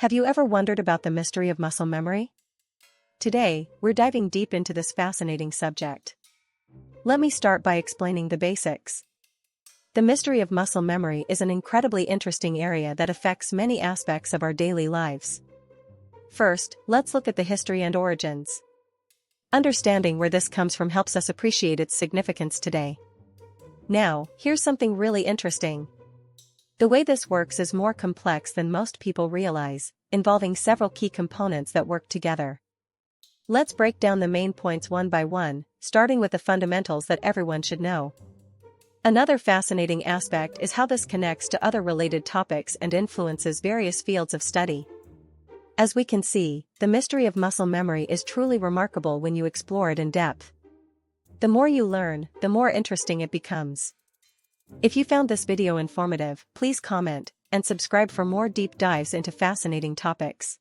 Have you ever wondered about the mystery of muscle memory? Today, we're diving deep into this fascinating subject. Let me start by explaining the basics. The mystery of muscle memory is an incredibly interesting area that affects many aspects of our daily lives. First, let's look at the history and origins. Understanding where this comes from helps us appreciate its significance today. Now, here's something really interesting. The way this works is more complex than most people realize, involving several key components that work together. Let's break down the main points one by one, starting with the fundamentals that everyone should know. Another fascinating aspect is how this connects to other related topics and influences various fields of study. As we can see, the mystery of muscle memory is truly remarkable when you explore it in depth. The more you learn, the more interesting it becomes. If you found this video informative, please comment and subscribe for more deep dives into fascinating topics.